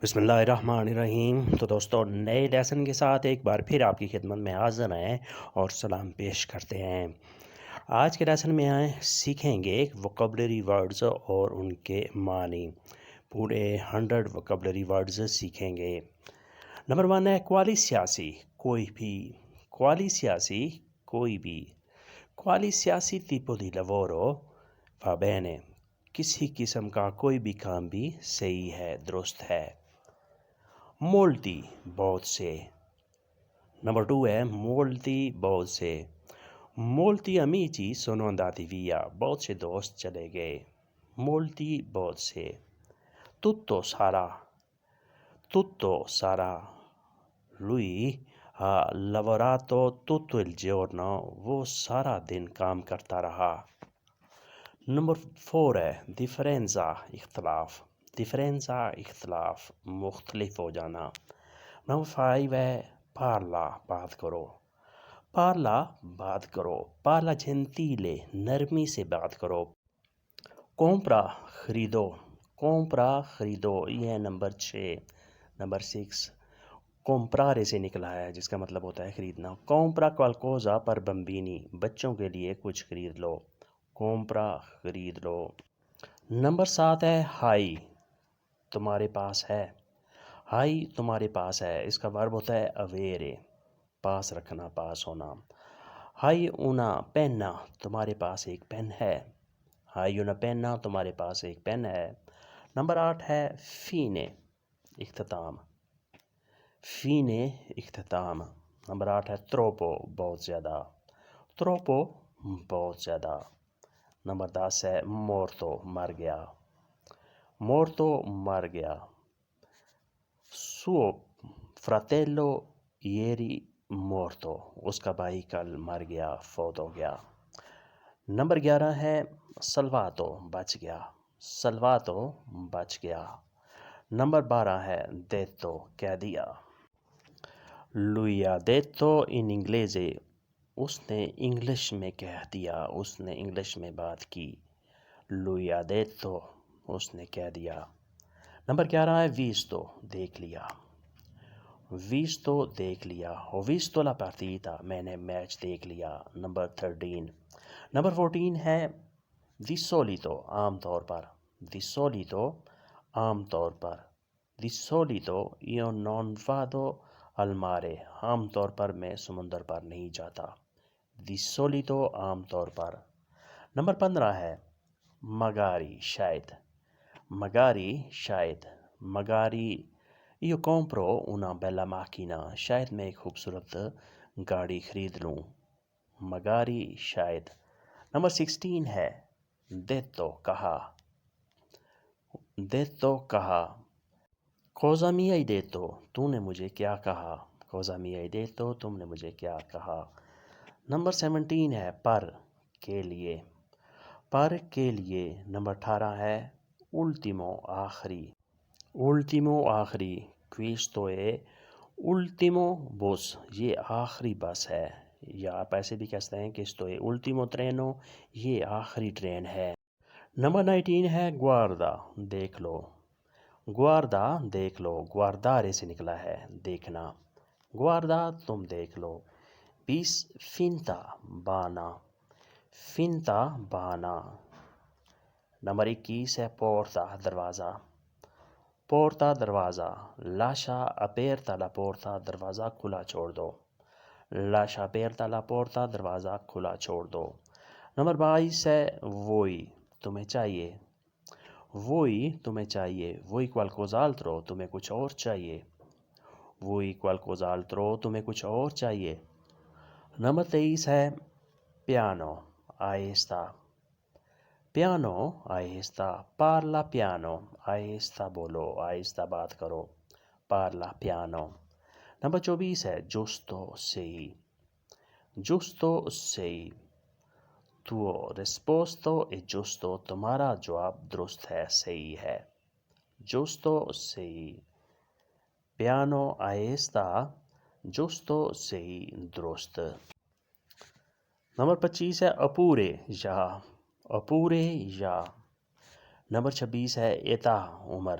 بسم اللہ الرحمن الرحیم۔ تو دوستوں، نئے لیسن کے ساتھ ایک بار پھر آپ کی خدمت میں حاضر ہیں اور سلام پیش کرتے ہیں۔ آج کے لیسن میں سیکھیں گے ووکیبلری ورڈز اور ان کے معنی۔ پورے 100 ووکیبلری ورڈز سیکھیں گے۔ نمبر 1 ہے quali سیاسی، کوئی بھی۔ quali سیاسی، کوئی بھی۔ quali سیاسی tipo di lavoro va bene، کسی قسم کا کوئی بھی کام بھی صحیح ہے، درست ہے۔ molti، بہت سے۔ نمبر 2 ہے molti، بہت سے۔ molti amici sono andati via، بہت سے دوست چلے گئے۔ molti، بہت سے۔ tutto سارا، tutto سارا۔ lui ha lavorato tutto il giorno، وہ سارا دن کام کرتا رہا۔ نمبر 4 ہے differenza، اختلاف۔ differenza، اختلاف، مختلف ہو جانا۔ نمبر 5 ہے parla، بات کرو۔ parla، بات کرو۔ parla gentile، نرمی سے بات کرو۔ compra، خریدو۔ compra، خریدو، یہ ہے نمبر 6۔ نمبر 6 comprare سے نکلا ہے، جس کا مطلب ہوتا ہے خریدنا۔ compra qualcosa per bambini، بچوں کے لیے کچھ خرید لو۔ compra، خرید لو۔ نمبر 7 ہے ہائی، تمہارے پاس ہے۔ ہائی، تمہارے پاس ہے، اس کا ورب ہوتا ہے avere، پاس رکھنا، پاس ہونا۔ ہائی una penna، تمہارے پاس ایک پین ہے۔ ہائی una penna، تمہارے پاس ایک پین ہے۔ نمبر 8 ہے fine، اختتام۔ fine، اختتام۔ نمبر 8 ہے troppo، بہت زیادہ۔ troppo، بہت زیادہ۔ نمبر 10 ہے morto، مر گیا۔ morto، مر گیا۔ suo fratello ieri morto، اس کا بھائی کل مر گیا، فوت ہو گیا۔ نمبر 11 ہے salvato، بچ گیا۔ salvato، بچ گیا۔ نمبر 12 ہے detto، کہہ دیا۔ lui ha detto in inglese، اس نے انگلش میں کہہ دیا، اس نے انگلش میں بات کی۔ lui ha detto، اس نے کہہ دیا۔ نمبر 11 ہے visto، دیکھ لیا۔ visto، دیکھ لیا۔ ho visto la partita، میں نے میچ دیکھ لیا۔ نمبر 13۔ نمبر 14 ہے di solito، عام طور پر۔ di solito، عام طور پر۔ di solito io non vado al mare، عام طور پر میں سمندر پر نہیں جاتا۔ di solito، عام طور پر۔ نمبر 15 ہے magari، شاید۔ magari، شاید۔ magari io compro una bella macchina، شاید میں ایک خوبصورت گاڑی خرید لوں۔ magari، شاید۔ نمبر 16 ہے detto، کہا۔ detto، کہا۔ cosa mi hai detto، تو نے مجھے کیا کہا۔ cosa mi hai detto، تم نے مجھے کیا کہا۔ نمبر 17 ہے پر، کے لیے۔ پر، کے لیے۔ نمبر 18 ہے ultimo، آخری۔ ultimo، آخری۔ questo è ultimo bus، یہ آخری بس ہے، یا آپ ایسے بھی کہہ سکتے ہیں questo è ultimo treno، یہ آخری ٹرین ہے۔ نمبر 19 ہے guarda، دیکھ لو۔ guarda، دیکھ لو۔ guardare سے نکلا ہے، دیکھنا۔ guarda، تم دیکھ لو۔ 20 finta، بہانا۔ finta، بہانا۔ نمبر 21 ہے porta، دروازہ۔ porta، دروازہ۔ lascia aperta la porta، دروازہ کھلا چھوڑ دو۔ lascia aperta la porta، دروازہ کھلا چھوڑ دو۔ نمبر 22 ہے voi، تمہیں چاہیے۔ voi، تمہیں چاہیے۔ voi qualcos'altro، تمہیں کچھ اور چاہیے۔ voi qualcos'altro، تمہیں کچھ اور چاہیے۔ نمبر 23 ہے piano، آہستہ۔ piano، آہستہ۔ parla piano، آہستہ بولو، آہستہ بات کرو۔ parla piano۔ نمبر 24 ہے giusto، صحیح۔ giusto، صحیح۔ tuo risposto è giusto، تمہارا جواب درست ہے، صحیح ہے۔ giusto، صحیح۔ piano، آہستہ۔ giusto، صحیح، درست۔ نمبر 25 ہے اپورے، یا۔ اپورے، یا۔ نمبر 26 ہے ایتا، عمر۔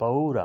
paura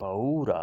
paura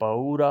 paura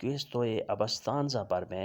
questo è abbastanza per me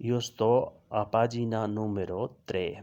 io sto a pagina numero 3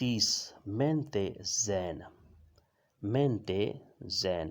30 mente zen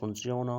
funziona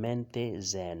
mente zen।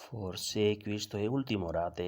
forse questo è ultimo rate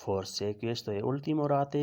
forse questo è ultimo rate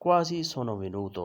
quasi sono venuto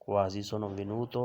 quasi sono venuto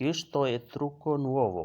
questo è trucco nuovo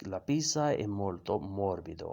La pizza è molto morbido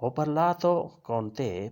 ho parlato con te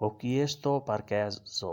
ho chiesto per caso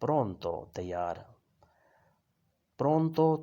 pronto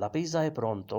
La pizza è pronto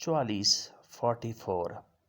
44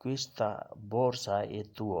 questa borsa è tuo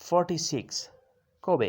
46 come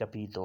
capito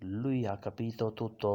lui ha capito tutto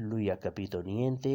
lui ha capito niente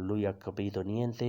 lui ha capito niente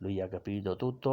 lui ha capito tutto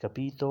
capito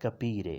capire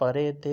parete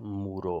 muro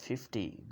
50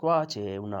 qua c'è una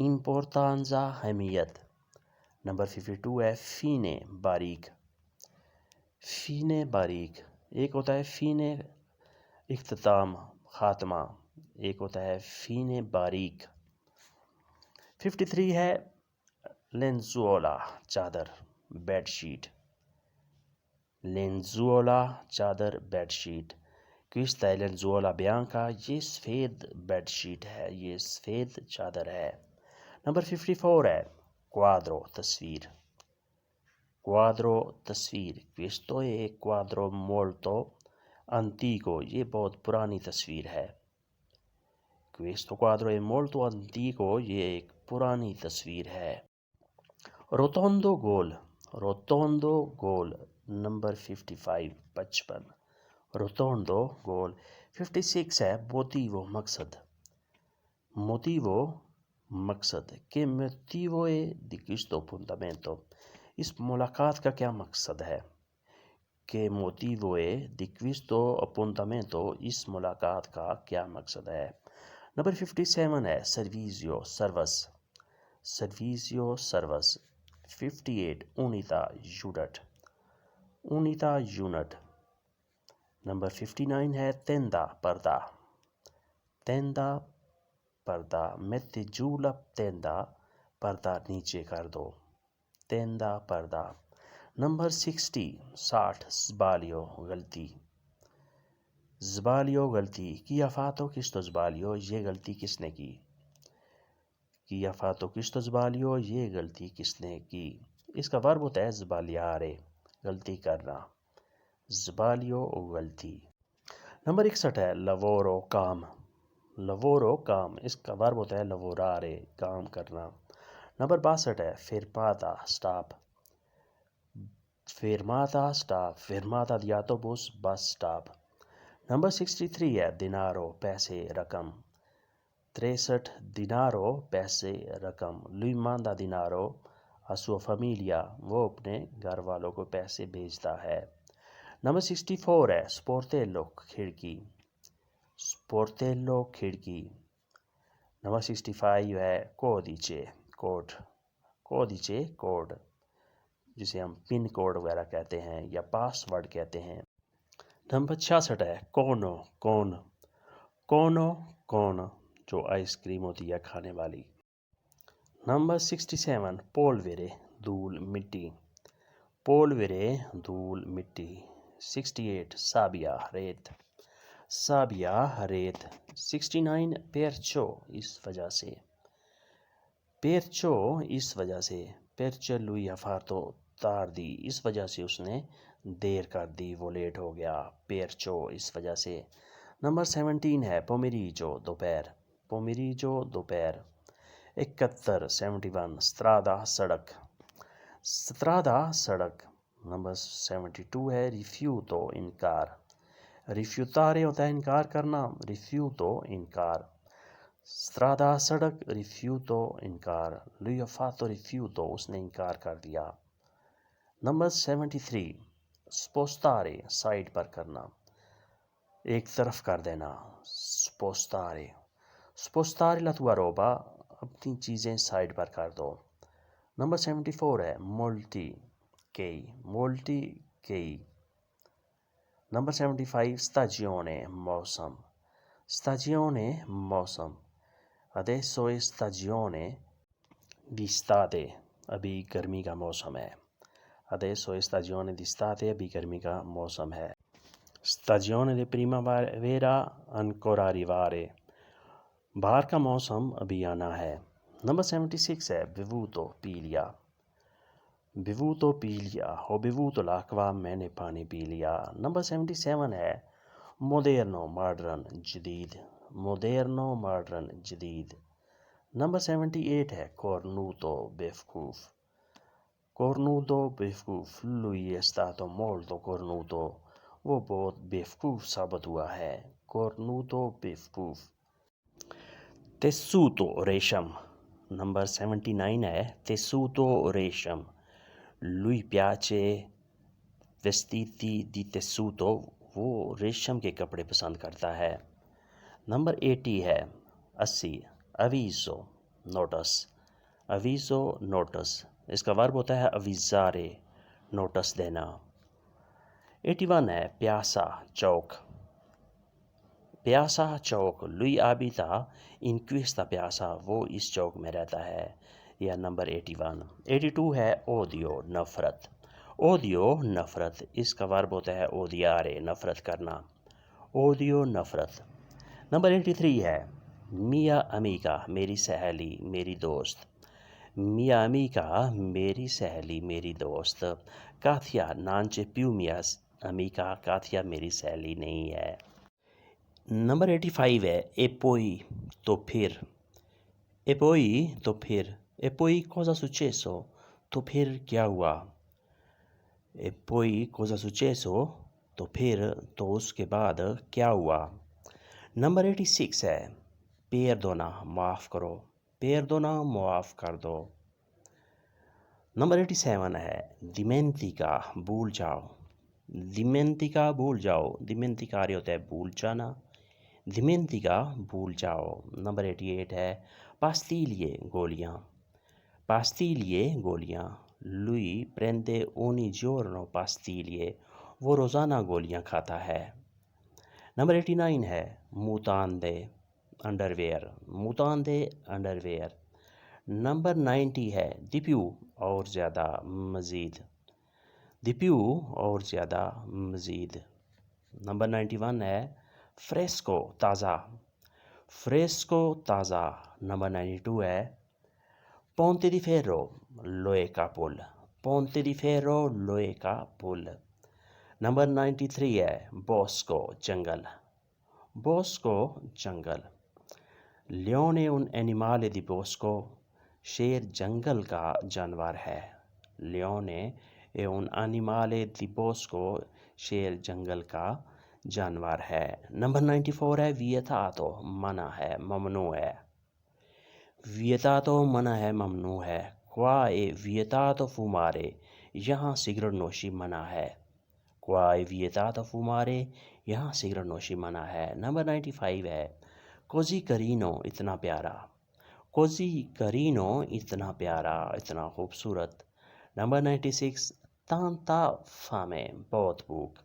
importanza اہمیت. Number 52 ہے فینے باریک. فینے باریک ایک ہوتا ہے فینے اختتام خاتمہ، ایک ہوتا ہے فینے باریک. 53 ہے لینزولا چادر بیڈ شیٹ. لینزولا چادر bed sheet. Questa è lenzuola bianca. یہ سفید بیڈ شیٹ ہے، یہ سفید چادر ہے. نمبر 54 ہے کوادرو تصویر. کوادرو تصویر. Questo è quadro molto antico. یہ بہت پرانی تصویر ہے. Questo quadro è molto antico. یہ ایک پرانی تصویر ہے. روتوندو گول. روتوندو گول. نمبر 55 55 روتوندو گول. 56 ہے موتیو مقصد. موتیو مقصد. Che motivo è di questo appuntamento. اس ملاقات کا کیا مقصد ہے؟ Che motivo è di questo appuntamento. اس ملاقات کا کیا مقصد ہے؟ نمبر 57 ہے سرویزیو سروس. سرویزیو سروس. 58 اونیتا یونٹ. اونیتا یونٹ. نمبر 59 ہے تیندا پردہ. تیندا پردہ. metti giù la tenda. پردہ نیچے کر دو. تیندا پردہ. نمبر 60 sbaglio غلطی. sbaglio غلطی. chi ha fatto questo sbaglio. یہ غلطی کس نے کی؟ chi ha fatto questo sbaglio. یہ غلطی کس نے کی؟ اس کا ورب ہوتا ہے sbagliare غلطی کرنا. sbaglio غلطی. نمبر 61 ہے lavoro کام. lavoro کام. اس کا ورب ہوتا ہے lavorare کام کرنا. نمبر 62 ہے fermata stop. fermata stop. fermata di autobus bus stop. Number 63 ہے dinaro پیسے رقم. 63 dinaro پیسے رقم. lui manda dinaro a sua famiglia. وہ اپنے گھر والوں کو پیسے بھیجتا ہے. نمبر 64 ہے sportello کھڑکی. sportello کھڑکی. نمبر 65 ہے codice کوڈ. codice کوڈ جسے ہم پن کوڈ وغیرہ کہتے ہیں یا پاس ورڈ کہتے ہیں. نمبر 66 ہے cono کون. cono کون جو آئس کریم ہوتی ہے کھانے والی. نمبر 67 polvere دھول مٹی. polvere دھول مٹی. 68 sabbia ریت. sabbia ریت. 69 perciò اس وجہ سے. perciò اس وجہ سے. perciò lui ha fatto tardi. اس وجہ سے اس نے دیر کر دی، وہ لیٹ ہو گیا. perciò اس وجہ سے. نمبر 17 ہے pomeriggio دوپہر. pomeriggio دوپہر. 71 71 strada سڑک. strada سڑک. نمبر 72 ہے rifiuto انکار. rifiutare ہوتا ہے انکار کرنا. rifiuto انکار. strada سڑک. rifiuto انکار. lui ha fatto rifiuto اس نے انکار کر دیا. نمبر 73 spostare سائڈ پر کرنا، ایک طرف کر دینا. spostare. spostare la tua roba اپنی چیزیں سائڈ پر کر دو. نمبر 74 ہے molti کئی. molti کئی. نمبر 75 stagione موسم. stagione موسم. adesso è stagione di estate. ابھی گرمی کا موسم ہے. adesso è stagione di estate. ابھی گرمی کا موسم ہے. stagione di primavera ancora arrivare. باہر کا موسم ابھی آنا ہے. نمبر 76 ہے bevuto پی لیا. bevuto پی لیا. ho bevuto l'acqua میں نے پانی پی لیا. نمبر 77 ہے moderno ماڈرن جدید. moderno ماڈرن جدید. نمبر 78 ہے cornuto بیوقوف. cornuto بیوقوف. lui è stato molto cornuto. وہ بہت بیوقوف ثابت ہوا ہے. cornuto بیوقوف. tessuto ریشم. نمبر 79 ہے tessuto ریشم. lui piace vestiti di tessuto. وہ ریشم کے کپڑے پسند کرتا ہے. نمبر 80 ہے 80 avviso نوٹس. اویزو نوٹس اس کا ورب ہوتا ہے اویزارے نوٹس دینا. 81 ہے پیاسا چوک. پیاسا چوک لوئی آبیتا ان کویستا پیاسا وہ اس چوک میں رہتا ہے. یا نمبر 81. 82 ہے اودیو نفرت. اودیو نفرت اس کا ورب ہوتا ہے اودیارے نفرت کرنا. اودیو نفرت. نمبر 83 ہے میا امیکا میری سہیلی میری دوست. میا امیکا میری سہیلی میری دوست. کاتھیا نانچے پیو میا امیکا کاتھیا میری سہیلی نہیں ہے. نمبر 85 ہے ایپوئی تو پھر. ایپوئی تو پھر. ایپوئی کوزا سوچیسو تو پھر کیا ہوا. ایپوئی کوزا سوچیسو تو پھر تو اس کے بعد کیا ہوا. نمبر 86 ہے پیردونا معاف کرو. پیردونا معاف کر دو. نمبر 87 ہے دیمینتیکا بھول جاؤ. دیمینتیکا بھول جاؤ. دیمینتیکاری ہوتا ہے بھول جانا. دیمینتیکا بھول جاؤ. نمبر 88 ہے پاستیلیے گولیاں. پاستیلیے گولیاں. لوئی پرندے اونی جورنو پاستیلیے وہ روزانہ گولیاں کھاتا ہے. نمبر 89 ہے موتاندے انڈر ویئر. موتاندے انڈر ویئر. نمبر 90 ہے دیپیو اور زیادہ مزید. دیپیو اور زیادہ مزید. نمبر 91 ہے فریسکو تازہ. فریسکو تازہ. نمبر 92 ہے پونتے دی فیرو لوہے کا پل. پونتے دی فیرو لوہے کا پل. نمبر 93 ہے بوسکو جنگل. بوسکو جنگل. لیونے ان اینیمالے دی بوسکو شیر جنگل کا جانور ہے. لیونے اے ان اینیمالے دی بوسکو شیر جنگل کا جانور ہے. نمبر 94 ہے ویتاتو منع ہے ممنوع ہے. ویتاتو منع ہے ممنوع ہے. qua è vietato fumare یہاں سگریٹ نوشی منع ہے. qua è vietato fumare یہاں سگریٹ نوشی منع ہے. نمبر 95 ہے کوزی کرینو اتنا پیارا. کوزی کرینو اتنا پیارا اتنا خوبصورت. نمبر 96 تانتا فامے بہت بھوک.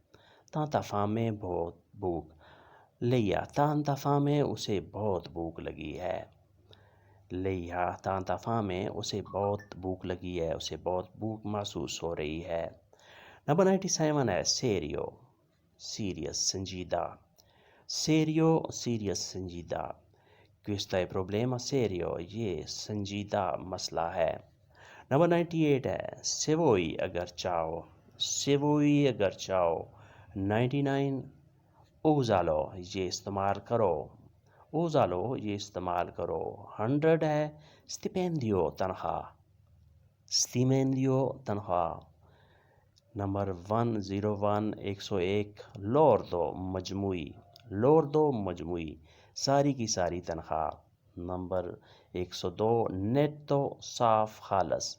تانتا فامے بہت بھوک. لیا تانتا فامے اسے بہت بھوک لگی ہے. لیا تانتا فامے اسے بہت بھوک لگی ہے اسے بہت بھوک محسوس ہو رہی ہے. نمبر 97 ہے سیریو سیریس سنجیدہ. سیریو سیریس سنجیدہ. questo è problema serio یہ سنجیدہ مسئلہ ہے. نمبر 98 ہے se voi اگر چاہو. se voi اگر چاہو. 99 اوزالو یہ استعمال کرو. اوزالو یہ استعمال کرو. 100 ہے stipendio تنخواہ. stipendio تنخواہ. نمبر 101 101 لوردو مجموعی. لوردو مجموعی ساری کی ساری تنخواہ. نمبر 102 نیٹو صاف خالص.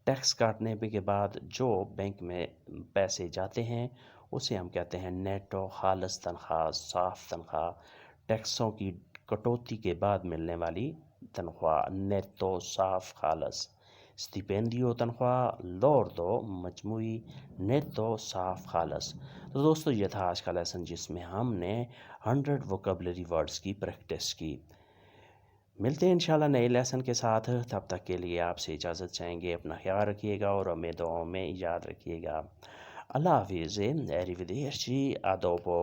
ٹیکس کاٹنے کے بعد جو بینک میں پیسے جاتے ہیں اسے ہم کہتے ہیں نیٹو خالص تنخواہ صاف تنخواہ. ٹیکسوں کی کٹوتی کے بعد ملنے والی تنخواہ نیٹو صاف خالص. اسٹیپینڈیو تنخواہ. لوردو مجموعی. نیٹو صاف خالص. تو دوستو یہ تھا آج کا لیسن جس میں ہم نے 100 ووکیبلری ورڈز کی پریکٹس کی. ملتے ہیں انشاءاللہ نئے لیسن کے ساتھ. تب تک کے لیے آپ سے اجازت چاہیں گے. اپنا خیال رکھیے گا اور ہمیں دعاؤں میں یاد رکھیے گا. اللہ حافظ. ایریویدرچی. آ دوپو.